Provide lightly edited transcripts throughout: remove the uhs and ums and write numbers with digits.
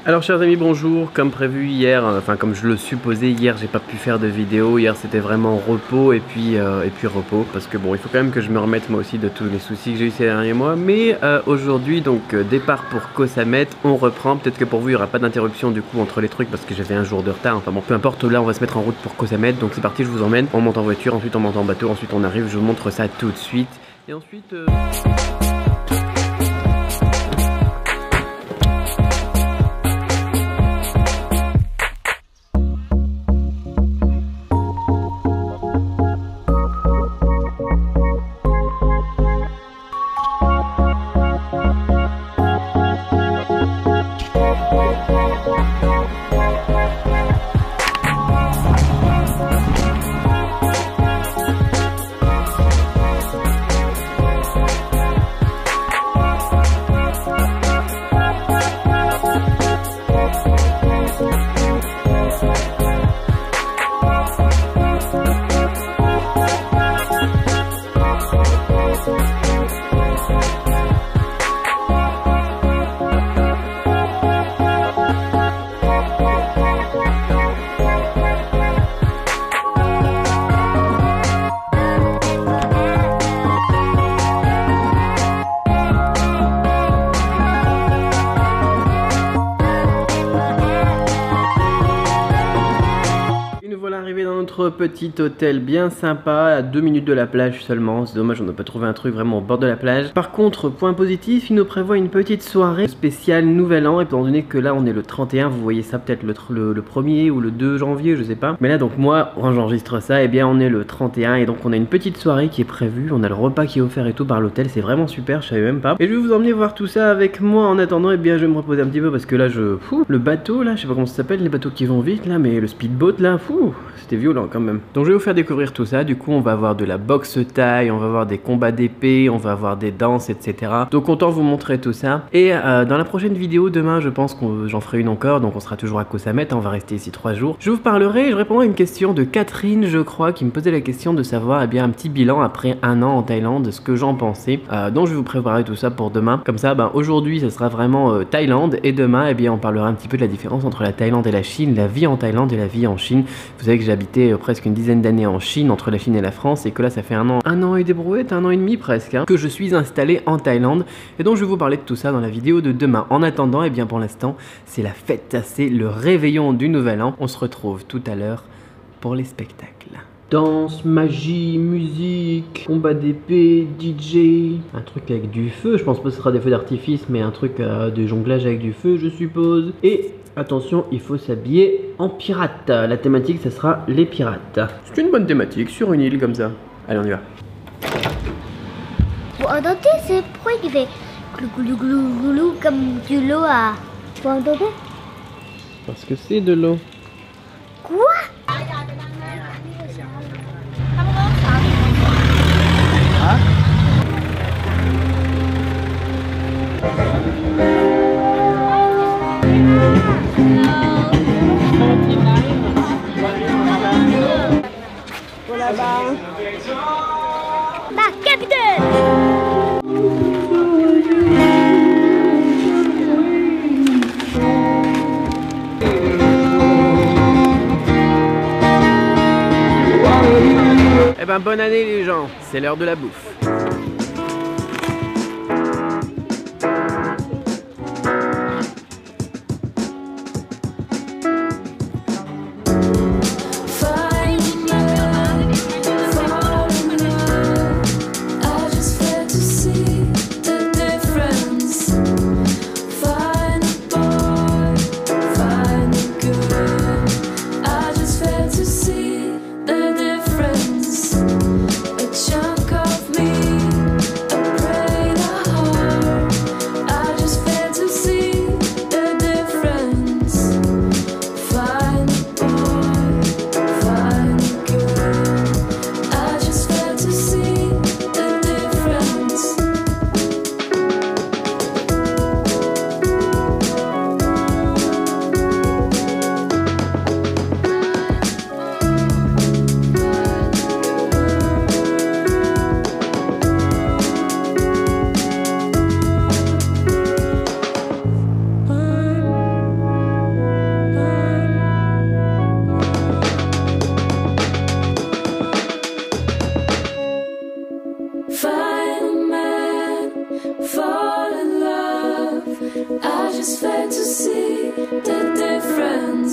Alors chers amis, bonjour. Comme prévu hier, enfin comme je le supposais hier, j'ai pas pu faire de vidéo. Hier c'était vraiment repos et puis repos, parce que bon, il faut quand même que je me remette moi aussi de tous les soucis que j'ai eu ces derniers mois. Mais aujourd'hui donc départ pour Koh Samet, on reprend. Peut-être que pour vous il y aura pas d'interruption du coup entre les trucs parce que j'avais un jour de retard. Enfin bon, peu importe, là on va se mettre en route pour Koh Samet. Donc c'est parti, je vous emmène. On monte en voiture, ensuite on monte en bateau, ensuite on arrive. Je vous montre ça tout de suite. Et ensuite petit hôtel bien sympa à 2 minutes de la plage seulement. C'est dommage, on n'a pas trouvé un truc vraiment au bord de la plage. Par contre, point positif, il nous prévoit une petite soirée spéciale Nouvel An, étant donné que là on est le 31, vous voyez ça peut-être le 1er ou le 2 janvier, je sais pas. Mais là donc moi, quand j'enregistre ça, et bien on est le 31 et donc on a une petite soirée qui est prévue. On a le repas qui est offert et tout par l'hôtel, c'est vraiment super, je savais même pas. Et je vais vous emmener voir tout ça avec moi. En attendant, et bien je vais me reposer un petit peu parce que là le bateau là, je sais pas comment ça s'appelle, les bateaux qui vont vite là, mais le speedboat là, c'était violent quand même. Donc je vais vous faire découvrir tout ça. Du coup on va avoir de la boxe thaï, on va avoir des combats d'épée, on va avoir des danses, etc. Donc autant vous montrer tout ça. Et dans la prochaine vidéo demain, je pense que j'en ferai une encore. Donc on sera toujours à Koh Samet, on va rester ici 3 jours. Je vous parlerai, je répondrai à une question de Catherine, je crois, qui me posait la question de savoir un petit bilan après 1 an en Thaïlande, ce que j'en pensais. Donc je vais vous préparer tout ça pour demain. Comme ça, aujourd'hui ça sera vraiment Thaïlande, et demain on parlera un petit peu de la différence entre la Thaïlande et la Chine, la vie en Thaïlande et la vie en Chine. Vous savez que j'ai habité presque une dizaine d'années en Chine, entre la Chine et la France, et que là ça fait 1 an et des brouettes, 1 an et demi presque, que je suis installé en Thaïlande, et donc je vais vous parler de tout ça dans la vidéo de demain. En attendant, pour l'instant c'est la fête, c'est le réveillon du Nouvel An. On se retrouve tout à l'heure pour les spectacles. Danse, magie, musique, combat d'épée, DJ, un truc avec du feu, je pense pas que ce sera des feux d'artifice, mais un truc de jonglage avec du feu je suppose, et attention, il faut s'habiller en pirate. La thématique, ça sera les pirates. C'est une bonne thématique, sur une île comme ça. Allez, on y va. Vous entendez ce bruit qui fait glou glou glou glou comme de l'eau à... Vous entendez? Parce que c'est de l'eau. Quoi? Ah? Bah, capitaine! Bonne année les gens, c'est l'heure de la bouffe. A chunk of me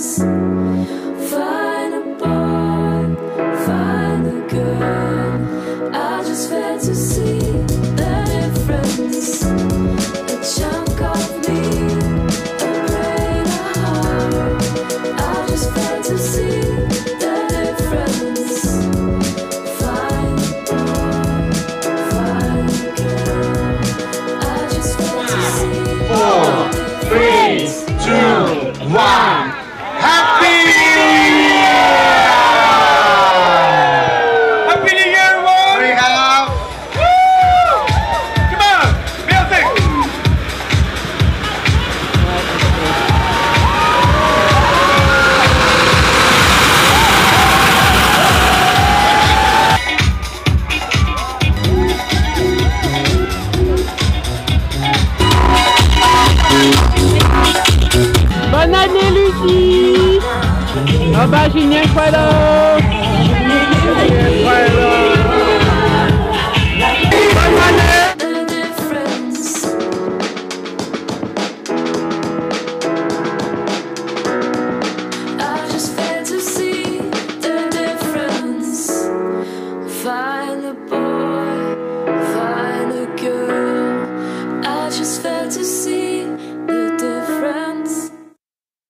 difference. Find a boy, find a girl. I just failed to see the difference. A chunk of me, a brain, a heart. I just failed to see the difference. Find a boy, find a girl. I just failed to see. 4, 3, 2, 1. Happy New Year! Happy New Year, everyone! สวัสดีครับ Come on, music! Bonne année Lucie. Bye bye, Julien Qualo.